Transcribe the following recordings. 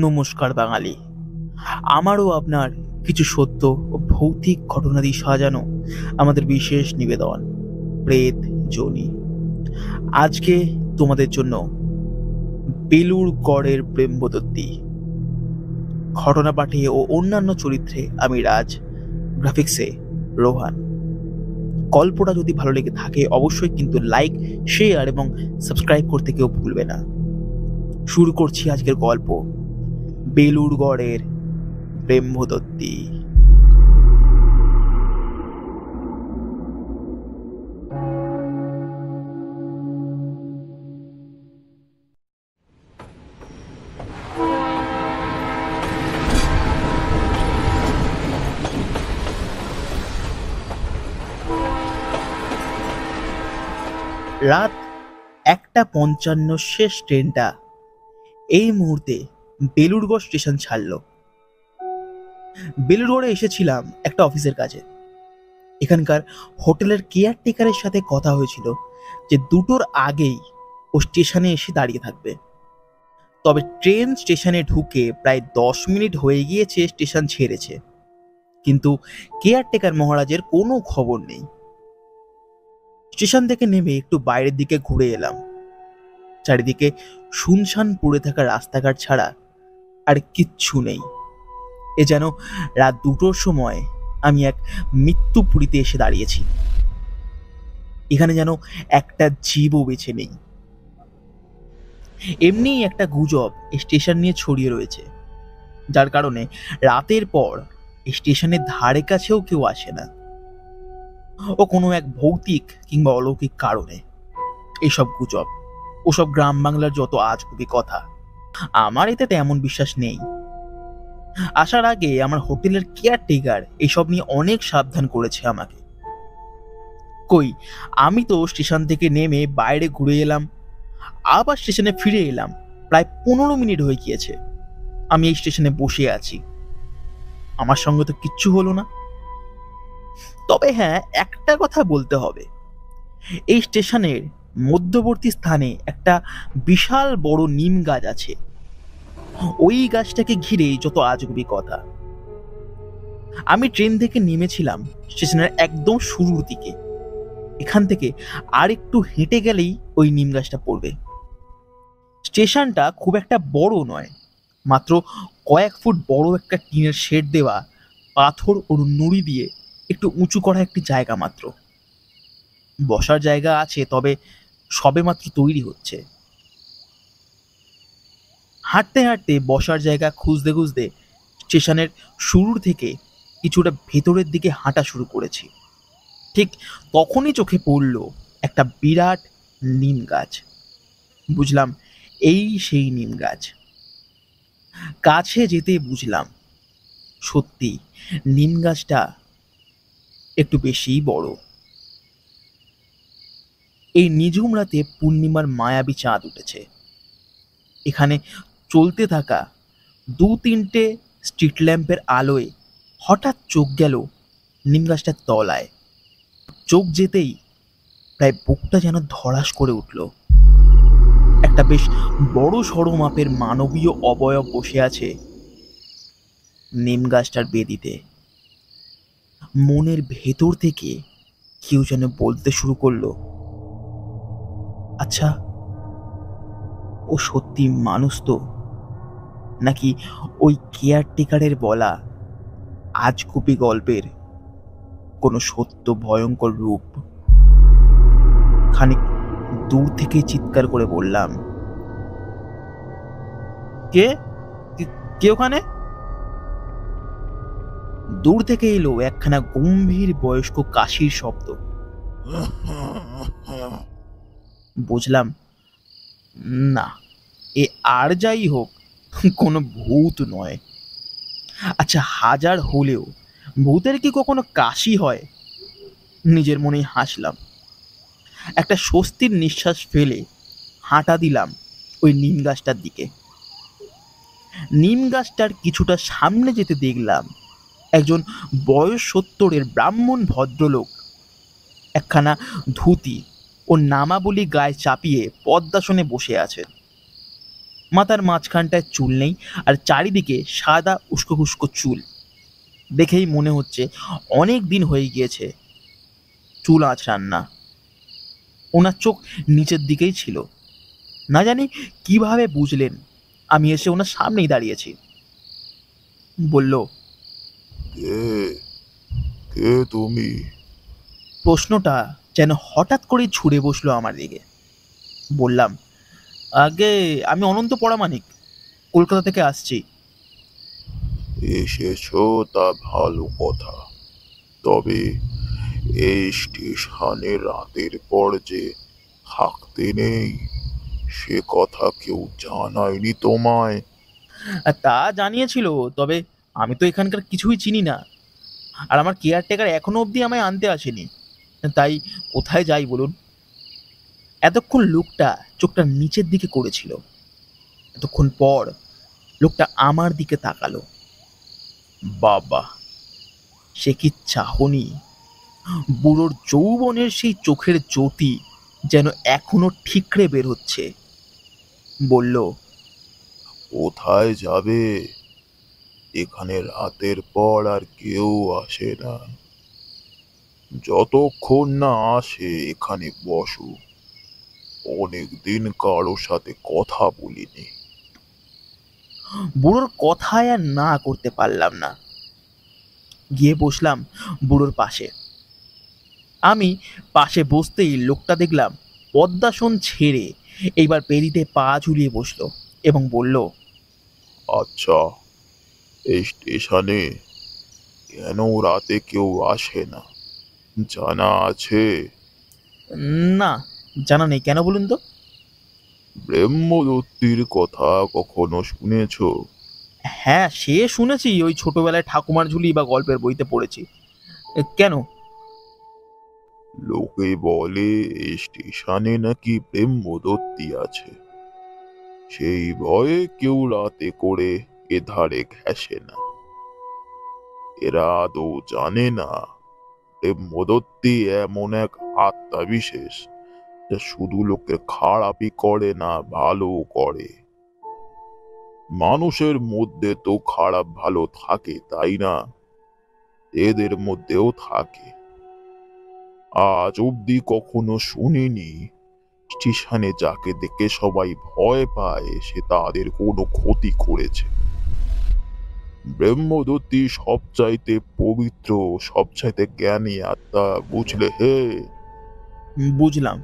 নমস্কার বাঙালি। আমারও আপনার কিছু সত্য ও ভৌতিক ঘটনা দিয়ে সাজানো আমাদের বিশেষ নিবেদন প্রেত জনি। আজকে তোমাদের জন্য বেলুড় গড়ের ব্রহ্মদত্তি ঘটনা পাঠে ও অন্যান্য চরিত্রে আমি রাজ, গ্রাফিক্সে রোহান। গল্পটা যদি ভালো লেগে থাকে অবশ্যই কিন্তু লাইক, শেয়ার এবং সাবস্ক্রাইব করতে কেউ ভুলবে না। শুরু করছি আজকের গল্প, বেলুড় গড়ের ব্রহ্মদত্তি। রাত 1:55 শেষ ট্রেনটা এই মুহূর্তে বেলুড়গড় স্টেশন ছাড়লো। বেলুড়গড়ে এসেছিলাম একটা অফিসের কাজে। এখানকার হোটেলের কেয়ারটেকারের সাথে কথা হয়েছিল যে 2টোর আগেই ও স্টেশনে এসে দাঁড়িয়ে থাকবে। তবে ট্রেন স্টেশনে ঢুকে প্রায় 10 মিনিট হয়ে গিয়েছে স্টেশন ছেড়েছে, কিন্তু কেয়ারটেকার মহারাজের কোনো খবর নেই। স্টেশন থেকে নেমে একটু বাইরের দিকে ঘুরে এলাম। চারিদিকে শুনশান পড়ে থাকা রাস্তাঘাট ছাড়া আর কিচ্ছু নেই। এ যেন রাত 2টোর সময় আমি এক মৃত্যুপুরীতে এসে দাঁড়িয়েছি। এখানে যেন একটা জীবও বেঁচে নেই। এমনিই একটা গুজব স্টেশন নিয়ে ছড়িয়ে রয়েছে, যার কারণে রাতের পর স্টেশনের ধারে কাছেও কেউ আসে না। ও কোনো এক ভৌতিক কিংবা অলৌকিক কারণে এইসব গুজব, ওসব গ্রাম বাংলার যত আজগুবি কথা, আমার এতে তেমন বিশ্বাস নেই। আসার আগে আমার হোটেলের কেয়ারটেকার এসব নিয়ে অনেক সাবধান করেছে আমাকে। কই, আমি তো স্টেশন থেকে নেমে বাইরে ঘুরে এলাম, আবার স্টেশনে ফিরে এলাম। প্রায় 15 মিনিট হয়ে গিয়েছে আমি এই স্টেশনে বসে আছি, আমার সঙ্গে তো কিচ্ছু হলো না। তবে হ্যাঁ, একটা কথা বলতে হবে, এই স্টেশনের মধ্যবর্তী স্থানে একটা বিশাল বড় নিম গাছ আছে। ওই গাছটাকে ঘিরে যত আজগুবি কথা। আমি ট্রেন থেকে নেমেছিলাম স্টেশনের একদম শুরুর দিকে। এখান থেকে আর একটু হেঁটে গেলেই ওই নিম গাছটা পড়বে। স্টেশনটা খুব একটা বড় নয়, মাত্র কয়েক ফুট বড় একটা টিনের শেড দেওয়া, পাথর ও নুড়ি দিয়ে একটু উঁচু করা একটি জায়গা মাত্র। বসার জায়গা আছে, তবে সবেমাত্র তৈরি হচ্ছে। হাঁটতে হাঁটতে বসার জায়গা খুঁজতে খুঁজতে স্টেশনের শুরুর থেকে কিছুটা ভেতরের দিকে হাঁটা শুরু করেছি। ঠিক তখনই চোখে পড়ল একটা বিরাট নিম গাছ। বুঝলাম এই সেই নিম গাছ। কাছে যেতে বুঝলাম সত্যি নিম গাছটা একটু বেশিই বড়। এই নিঝুম রাতে পূর্ণিমার মায়াবী চাঁদ উঠেছে। এখানে চলতে থাকা 2-3টে স্ট্রিট ল্যাম্পের আলোয় হঠাৎ চোখ গেল নিম গাছটার তলায়। চোখ যেতেই প্রায় বুকটা যেন ধড়াস করে উঠল। একটা বেশ বড় সড়ো মাপের মানবীয় অবয়ব বসে আছে নিম গাছটার বেদিতে। মনের ভেতর থেকে কেউ যেন বলতে শুরু করলো, আচ্ছা, ও সত্যি মানুষ তো, নাকি ওই কেয়ারটেকারের বলা আজগুবি গল্পের কোনো সত্য ভয়ঙ্কর রূপ? খানিক দূর থেকে চিৎকার করে বললাম, কে কে ওখানে? দূর থেকে এলো একখানা গম্ভীর বয়স্ক কাশির শব্দ। বুঝলাম না, এ আর যাই হোক কোনো ভূত নয়। আচ্ছা, হাজার হলেও ভূতের কি কখনো কাশি হয়? নিজের মনেই হাসলাম। একটা স্বস্তির নিঃশ্বাস ফেলে হাঁটা দিলাম ওই নিম গাছটার দিকে। নিম গাছটার কিছুটা সামনে যেতে দেখলাম একজন বয়স 70-এর ব্রাহ্মণ ভদ্রলোক একখানা ধুতি ও নামাবলী গায়ে চাপিয়ে পদ্মাসনে বসে আছেন। মাথার মাঝখানটায় চুল নেই, আর চারিদিকে সাদা উস্কো খুস্কো চুল। দেখেই মনে হচ্ছে অনেক দিন হয়ে গিয়েছে চুল আঁচড়ান না। ওনার চোখ নিচের দিকেই ছিল। না জানি কিভাবে বুঝলেন আমি এসে ওনার সামনেই দাঁড়িয়েছি। বলল, কে কে তুমি? প্রশ্নটা যেন হঠাৎ করেই ছুড়ে বসলো আমার দিকে। বললাম, আগে আমি অনন্ত পরামানিক, কলকাতা থেকে আসছি। এসেছো তা ভালো কথা, তবে এই স্টেশনে রাতের পর যে থাকতে নেই সে কথা কেউ জানায়নি তোমায়? আর তা জানিয়েছিল, তবে আমি তো এখানকার কিছুই চিনি না, আর আমার কেয়ারটেকার এখনো অবধি আমায় আনতে আসেনি। তাই কোথায় যাই বলুন? এতক্ষণ লোকটা চোখটা নিচের দিকে করেছিল। এতক্ষণ পর লোকটা আমার দিকে তাকালো। বাবা, সে কি চাহনি! বুড়োর যৌবনের সেই চোখের জ্যোতি যেন এখনো ঠিকরে বের হচ্ছে। বলল, কোথায় যাবে? এখানে রাতের পর আর কেউ আসে না। যতক্ষণ না আসে এখানে বসো। অনেকদিন কারো সাথে কথা বলিনি। বুড়োর কথায় আর না করতে পারলাম না। গিয়ে বসলাম বুড়োর পাশে। আমি পাশে বসতেই লোকটা দেখলাম পদ্মাসন ছেড়ে এইবার পেরিতে পা ঝুলিয়ে বসলো এবং বলল, আচ্ছা, এই স্টেশনে কেন রাতে কেউ আসে না জানা আছে? না, জানা নেই। কেন বলুন তো? ব্রহ্মদত্তির কথা কখনো শুনেছো? হ্যাঁ, সে শুনেছি, ওই ছোটবেলায় ঠাকুমার ঝুলি বা গল্পের বইতে পড়েছি। কেন? লোকে বলে এই স্টেশনে নাকি ব্রহ্মদত্তি আছে। সেই ভয়ে কেউ রাতে করে এধারে ঘেঁষে না। এরা আদৌ জানে না ব্রহ্মদত্তি এমন এক আত্মা বিশেষ যা শুধু লোকের খারাপই করে না, ভালো করে। মানুষের মধ্যে তো খারাপ ভালো থাকে, তাই না? এদের মধ্যেও থাকে। আজ অব্দি কখনো শুনিনি স্টেশনে যাকে দেখে সবাই ভয় পায় সে তাদের কোনো ক্ষতি করেছে। ব্রহ্মদত্তি সবচাইতে পবিত্র, সবচাইতে জ্ঞানী আত্মা, বুঝলে হে? বুঝলাম।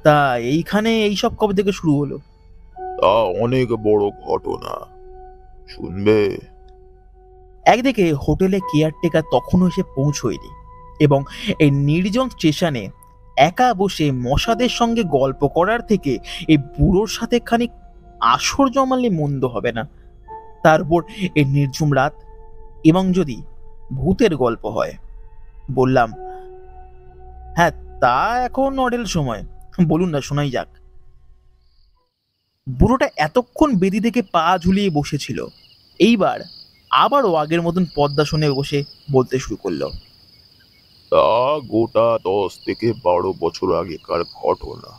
তা এইখানে এইসব কবে থেকে শুরু হলো? তা অনেক বড় ঘটনা, শুনবে? একদিকে হোটেলে কেয়ারটেকার তখনও এসে পৌঁছয়নি, এবং এই নির্জন স্টেশনে একা বসে মশাদের সঙ্গে গল্প করার থেকে এই বুড়োর সাথে খানিক আসর জমালে মন্দ হবে না। তার উপর এই নির্ঝুম রাত, এবং যদি ভূতের গল্প হয়। বললাম, হ্যাঁ, তা এখন অডেল সময়, বলুন না, শোনাই যাক। বুড়োটা এতক্ষণ বেদি থেকে পা ঝুলিয়ে বসেছিল, এইবার আবারও আগের মতন পদ্মাসনে বসে বলতে শুরু করলো। তা গোটা 10 থেকে 12 বছর আগেকার ঘটনা।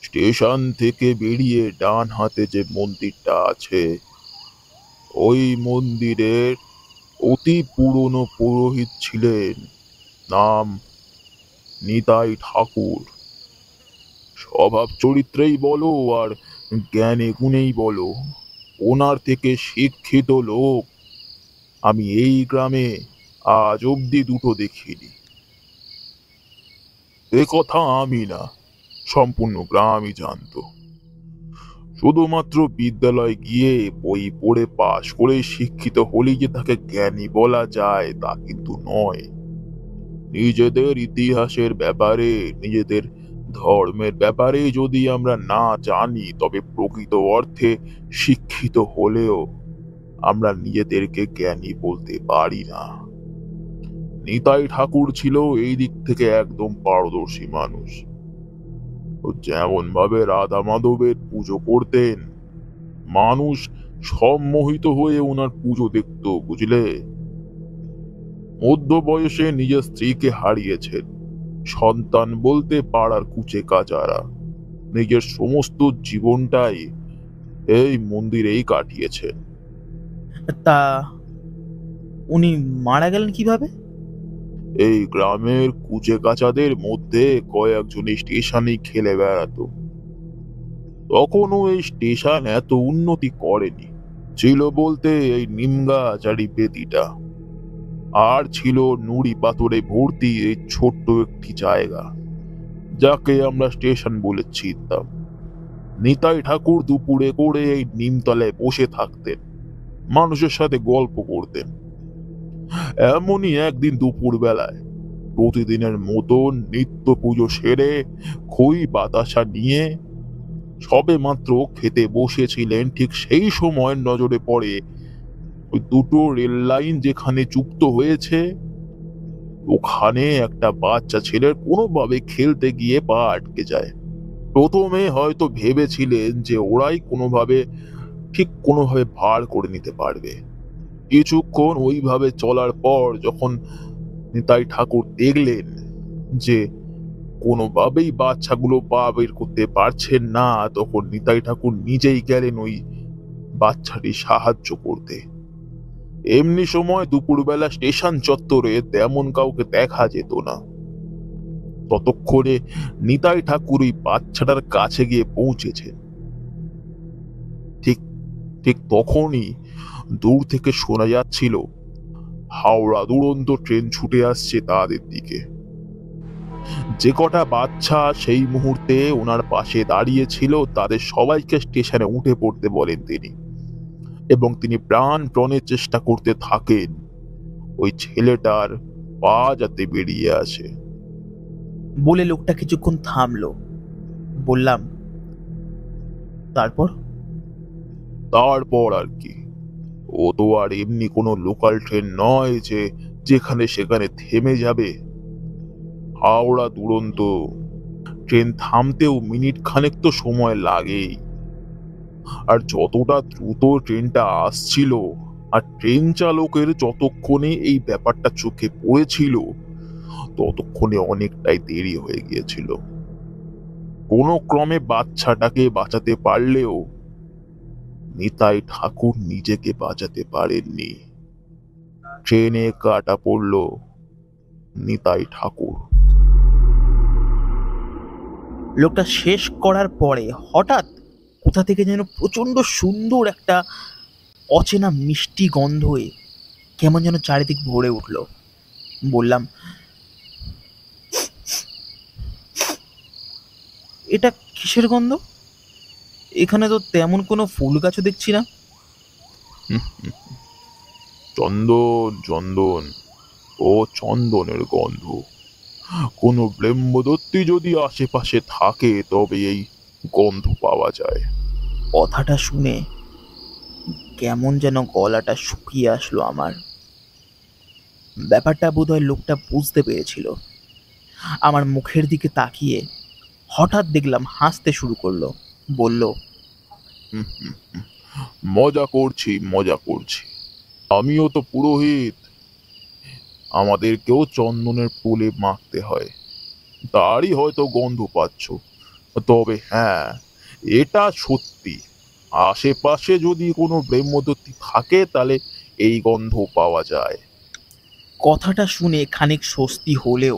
স্টেশন থেকে বেরিয়ে ডান হাতে যে মন্দিরটা আছে, ওই মন্দিরের অতি পুরনো পুরোহিত ছিলেন, নাম নিতাই ঠাকুর। স্বভাব চরিত্রেই বলো আর জ্ঞানে গুণেই বলো, ওনার থেকে শিক্ষিত লোক আমি এই গ্রামে আজ অব্দি দুটো দেখিনি। এ কথা আমি না, সম্পূর্ণ গ্রামই জানতো। শুধুমাত্র বিদ্যালয়ে গিয়ে বই পড়ে পাশ করে শিক্ষিত হলেই যে তাকে জ্ঞানী বলা যায় তা কিন্তু নয়। নিজেদের ইতিহাসের ব্যাপারে, নিজেদের ধর্মের ব্যাপারে যদি আমরা না জানি তবে প্রকৃত অর্থে শিক্ষিত হলেও আমরা নিজেদেরকে জ্ঞানী বলতে পারি না। নিতাই ঠাকুর ছিল এই দিক থেকে একদম পারদর্শী মানুষ। ও যেমন ভাবে রাধা মাধবের পুজো করতেন, মানুষ সম্মোহিত হয়ে ওনার পুজো দেখতো, বুঝলে? মধ্য বয়সে নিজের স্ত্রীকে হারিয়েছেন। সন্তান বলতে পাড়ার কুচে কাচারা। নিজের সমস্ত জীবনটাই এই মন্দিরেই কাটিয়েছেন। তা উনি মারা গেলেন কিভাবে? এই গ্রামের কুচে কাচাদের মধ্যে কয়েকজন স্টেশনে খেলে বেড়াতো। তখনও এই স্টেশন এত উন্নতি করেনি। ছিল বলতে এই নিম গাছ আর এই বেদিটা, আর ছিল নুড়ি পাথরে ভর্তি এই ছোট্ট একটি জায়গা যাকে আমরা স্টেশন বলে চিনতাম। নিতাই ঠাকুর দুপুরে করে এই নিমতলায় বসে থাকতেন, মানুষের সাথে গল্প করতেন। এমনই একদিন দুপুর বেলায় প্রতিদিনের মতন নিত্য পুজো সেরে খই বাতাসা নিয়ে সবে মাত্র খেতে বসেছিলেন, ঠিক সেই সময় নজরে পড়ে ওই দুটো রেল লাইন যেখানে যুক্ত হয়েছে ওখানে একটা বাচ্চা ছেলের কোনোভাবে খেলতে গিয়ে পা আটকে যায়। প্রথমে হয়তো ভেবেছিলেন যে ওরাই কোনোভাবে ভার করে নিতে পারবে। কিছুক্ষণ ওইভাবে চলার পর যখন নিতাই ঠাকুর দেখলেন যে কোনোভাবেই বাচ্চাগুলো পা বের করতে পারছেন না, তখন নিতাই ঠাকুর নিজেই গেলেন ওই বাচ্চাটি সাহায্য করতে। এমনি সময় দুপুরবেলা স্টেশন চত্বরে তেমন কাউকে দেখা যেত না। ততক্ষণে নিতাই ঠাকুর ওই বাচ্চাটার কাছে গিয়ে পৌঁছেছেন। ঠিক ঠিক তখনই দূর থেকে শোনা যাচ্ছিল হাওড়া দুরন্ত ট্রেন ছুটে আসছে তাদের দিকে। যে কটা বাচ্চা সেই মুহূর্তে ওনার পাশে দাঁড়িয়ে ছিল তাদের সবাইকে স্টেশনে উঠে পড়তে বলেন তিনি, এবং তিনি প্রাণপণে চেষ্টা করতে থাকেন ওই ছেলেটার পা যাতে বেরিয়ে আসে। বলে লোকটা কিছুক্ষণ থামলো। বললাম, তারপর? তারপর আর কি, ও তো আর এমনি কোনো লোকাল ট্রেন নয় যে যেখানে সেখানে থেমে যাবে। হাওড়া দুরন্ত ট্রেন থামতেও মিনিট খানেক তো সময় লাগেই। আর যতটা দ্রুত ট্রেনটা আসছিল আর ট্রেন চালকের যতক্ষণে এই ব্যাপারটা চোখে পড়েছিল ততক্ষণে অনেকটাই দেরি হয়ে গিয়েছিল। কোনো ক্রমে বাচ্চাটাকে বাঁচাতে পারলেও নিতাই ঠাকুর নিজেকে বাঁচাতে পারেননি। ট্রেনে কাটা পড়ল নিতাই ঠাকুর। লোকটা শেষ করার পরে হঠাৎ কোথা থেকে যেন প্রচন্ড সুন্দর একটা অচেনা মিষ্টি গন্ধে কেমন যেন চারিদিক ভরে উঠল। বললাম, এটা কিসের গন্ধ? এখানে তো তেমন কোনো ফুল গাছও দেখছি না। চন্দন চন্দন, ও চন্দনের গন্ধ। কোনো ব্রহ্মদত্তি যদি আশেপাশে থাকে তবে এই গন্ধ পাওয়া যায়। কথাটা শুনে কেমন যেন গলাটা শুকিয়ে আসলো আমার। ব্যাপারটা বোধহয় লোকটা বুঝতে পেরেছিল। আমার মুখের দিকে তাকিয়ে হঠাৎ দেখলাম হাসতে শুরু করলো। বলল, হুম, হুম, হুম, মজা করছি মজা করছি, আমিও তো পুরোহিত, আমাদেরকেও চন্দনের ফুলে মাখতে হয়, তারই হয়তো গন্ধ পাচ্ছ। তবে হ্যাঁ, এটা সত্যি, আশেপাশে যদি কোনো ব্রহ্মদত্তি থাকে তাহলে এই গন্ধ পাওয়া যায়। কথাটা শুনে খানিক স্বস্তি হলেও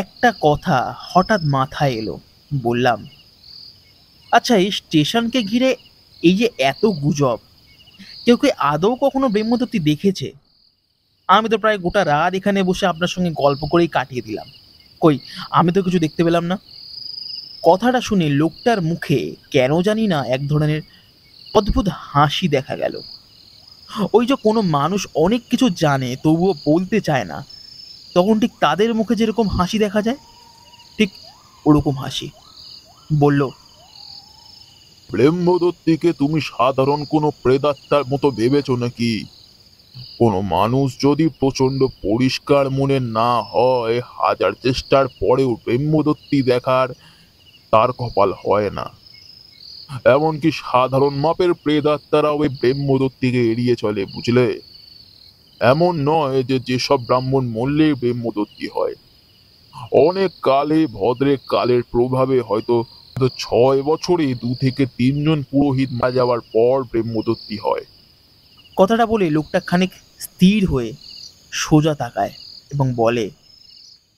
একটা কথা হঠাৎ মাথায় এলো। বললাম, আচ্ছা, এই স্টেশনকে ঘিরে এই যে এত গুজব, কেউ কি আদৌ কখনো ব্রহ্মদত্তি দেখেছে? আমি তো প্রায় গোটা রাত এখানে বসে আপনার সঙ্গে গল্প করেই কাটিয়ে দিলাম। কই, আমি তো কিছু দেখতে পেলাম না। কথাটা শুনে লোকটার মুখে কেন জানি না এক ধরনের অদ্ভুত হাসি দেখা গেল। ওই যে কোনো মানুষ অনেক কিছু জানে তবুও বলতে চায় না, তখন ঠিক তাদের মুখে যেরকম হাসি দেখা যায়, ঠিক ওরকম হাসি। বলল, ব্রহ্মদত্তিকে তুমি সাধারণ কোনো প্রেতাত্মার মতো ভেবেছ নাকি? কোনো মানুষ যদি প্রচন্ড পরিষ্কার মনে না হয়, হাজার চেষ্টার পরেও ব্রহ্মদত্তি দেখার তার কপাল হয় না। এমনকি সাধারণ মাপের প্রেতাত্মারাও ওই ব্রহ্মদত্তিকে এড়িয়ে চলে, বুঝলে? এমন নয় যে যেসব ব্রাহ্মণ মরলেই ব্রহ্মদত্তি হয়। অনেক কালে ভদ্রে কালের প্রভাবে হয়তো তো 6 বছরে 2 থেকে 3 জন পুরোহিত মারা যাওয়ার পর ব্রহ্মদত্তি হয়। কথাটা বলে লোকটা খানিক স্থির হয়ে সোজা তাকায় এবং বলে,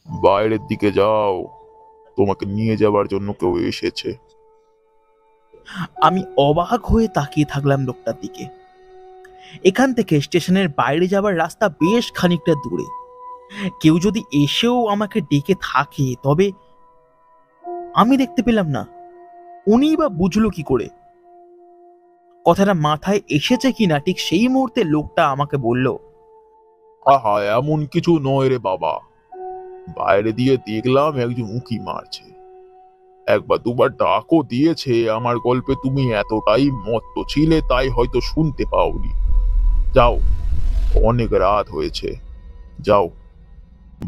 বাইরের দিকে যাও, তোমাকে নিয়ে যাবার জন্য কেউ এসেছে। আমি অবাক হয়ে তাকিয়ে থাকলাম লোকটার দিকে। এখান থেকে স্টেশনের বাইরে যাবার রাস্তা বেশ খানিকটা দূরে। কেউ যদি এসেও আমাকে ডেকে থাকে তবে আমি দেখতে পেলাম না, উনিই বা বুঝলো কি করে? কথাটা মাথায় এসেছে কিনা ঠিক সেই মুহূর্তে লোকটা আমাকে বলল, আহা, এমন কিছু নয় রে বাবা। বাইরে দিয়ে দেখলাম একজন উঁকি মারছে। একবার দুবার ডাকও দিয়েছে। আমার গল্পে তুমি এতটাই মত্ত ছিলে তাই হয়তো শুনতে পাওনি। যাও, অনেক রাত হয়েছে, যাও,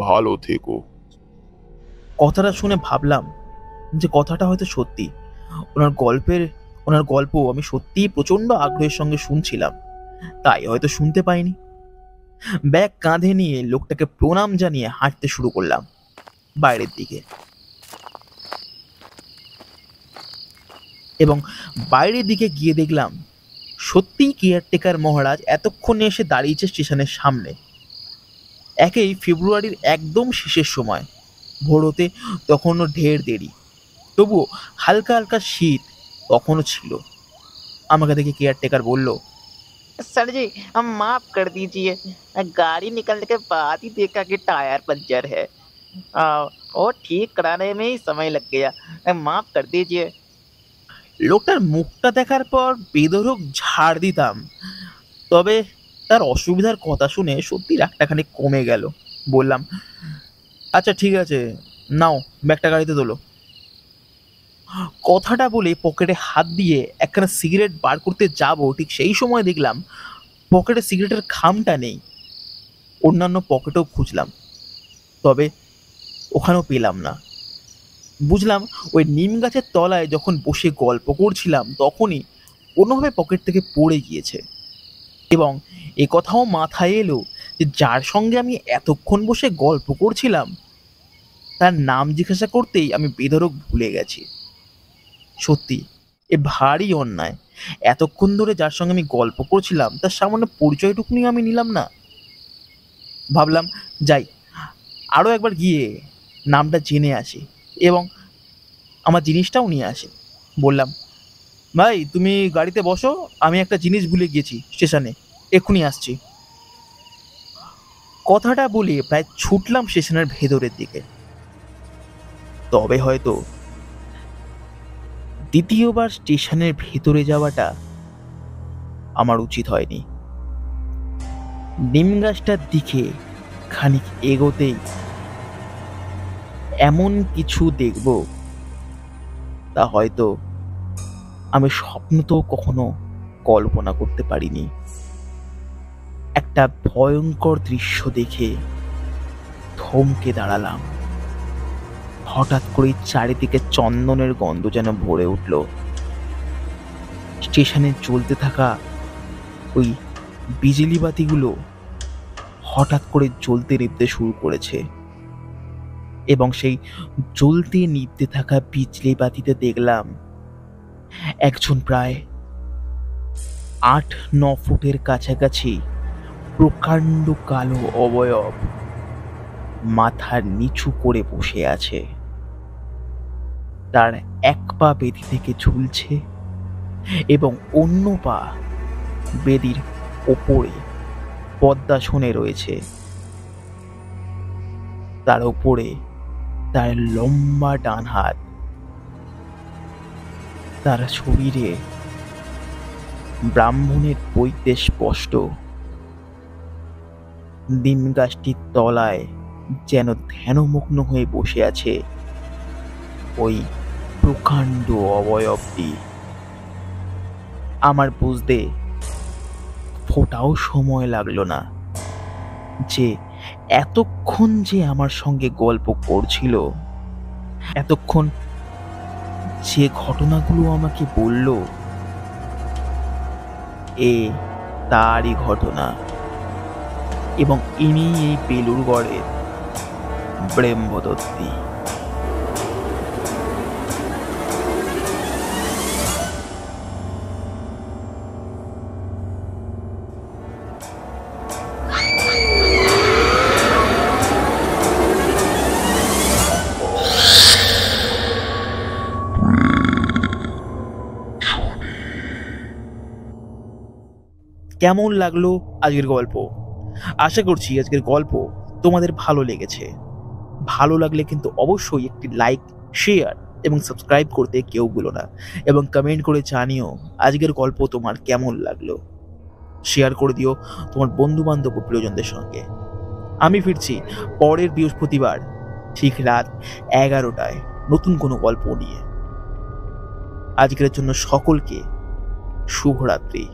ভালো থেকো। কথাটা শুনে ভাবলাম যে কথাটা হয়তো সত্যি। ওনার গল্প আমি সত্যিই প্রচন্ড আগ্রহের সঙ্গে শুনছিলাম, তাই হয়তো শুনতে পাইনি। ব্যাগ কাঁধে নিয়ে লোকটাকে প্রণাম জানিয়ে হাঁটতে শুরু করলাম বাইরের দিকে। এবং বাইরের দিকে গিয়ে দেখলাম সত্যিই কেয়ারটেকার মহারাজ এতক্ষণে এসে দাঁড়িয়েছে স্টেশনের সামনে। একেই ফেব্রুয়ারির একদম শেষের সময়, ভোর হতে তখনও ঢের দেরি, তবুও হালকা হালকা শীত তখনও ছিল। আমাকে দেখে কেয়ারটেকার বলল, सर जी, हम माफ कर दीजिए। गाड़ी निकलने के बाद ही देखा कि टायर पंचर है। और ठीक कराने में ही समय लग गया। माफ कर दीजिए। লোকটার মুখটা দেখার পর বেধড়ক ঝাড় দিতাম, তবে তার অসুবিধার কথা শুনে সত্যি রাগটা খানিক কমে গেল। বললাম, আচ্ছা ঠিক আছে, নাও ব্যাগটা গাড়িতে তোলো। কথাটা বলে পকেটে হাত দিয়ে একখানা সিগারেট বার করতে যাব, ঠিক সেই সময় দেখলাম পকেটে সিগারেটের খামটা নেই। অন্যান্য পকেটেও খুঁজলাম, তবে ওখানেও পেলাম না। বুঝলাম ওই নিম গাছের তলায় যখন বসে গল্প করছিলাম তখনই কোনোভাবে পকেট থেকে পড়ে গিয়েছে। এবং এ কথাও মাথায় এলো যে যার সঙ্গে আমি এতক্ষণ বসে গল্প করছিলাম তার নাম জিজ্ঞাসা করতেই আমি বেধড়ক ভুলে গেছি। সত্যি এ ভারী অন্যায়। এতক্ষণ ধরে যার সঙ্গে আমি গল্প করছিলাম তার সামান্য পরিচয়টুকুনি আমি নিলাম না। ভাবলাম যাই, আরও একবার গিয়ে নামটা জেনে আসি এবং আমার জিনিসটাও নিয়ে আসি। বললাম, ভাই তুমি গাড়িতে বসো, আমি একটা জিনিস ভুলে গিয়েছি স্টেশনে, এক্ষুনি আসছি। কথাটা বলে প্রায় ছুটলাম স্টেশনের ভেতরের দিকে। তবে হয়তো দ্বিতীয়বার স্টেশনের ভেতরে যাওয়াটা আমার উচিত হয়নি। নিম গাছটার দিকে খানিক এগোতেই এমন কিছু দেখব তা হয়তো আমি স্বপ্নতেও কখনো কল্পনা করতে পারিনি। একটা ভয়ঙ্কর দৃশ্য দেখে থমকে দাঁড়ালাম। হঠাৎ করে চারিদিকে চন্দনের গন্ধ যেন ভরে উঠল। স্টেশনে চলতে থাকা ওই বিজলি বাতিগুলো হঠাৎ করে জ্বলতে নিভতে শুরু করেছে এবং সেই জ্বলতে নিভতে থাকা বিজলি বাতিতে দেখলাম একজন প্রায় 8-9 ফুটের কাছাকাছি প্রকাণ্ড কালো অবয়ব মাথা নিচু করে বসে আছে। তার এক পা বেদি থেকে ঝুলছে এবং অন্য পা বেদির ওপরে পদ্মাসনে রয়েছে। তার ওপরে তার লম্বা ডান হাত। তার শরীরে ব্রাহ্মণের বৈদ্যে স্পষ্ট। নিম গাছটির তলায় যেন ধ্যানমগ্ন হয়ে বসে আছে ওই প্রকাণ্ড অবয়বটি। আমার বুঝতে ফোটাও সময় লাগলো না যে এতক্ষণ যে আমার সঙ্গে গল্প করছিল, এতক্ষণ যে ঘটনাগুলো আমাকে বলল, এ তারই ঘটনা এবং ইনি এই বেলুড়গড়ের ব্রহ্মদত্তি। কেমন লাগলো আজকের গল্প? আশা করছি আজকের গল্প তোমাদের ভালো লেগেছে। ভালো লাগলে কিন্তু অবশ্যই একটি লাইক, শেয়ার এবং সাবস্ক্রাইব করতে কেউ ভুলো না, এবং কমেন্ট করে জানিও আজকের গল্প তোমার কেমন লাগলো। শেয়ার করে দিও তোমার বন্ধু বান্ধব ও প্রিয়জনদের সঙ্গে। আমি ফিরছি পরের বৃহস্পতিবার ঠিক রাত 11টায় নতুন কোনো গল্প নিয়ে। আজকের জন্য সকলকে শুভরাত্রি।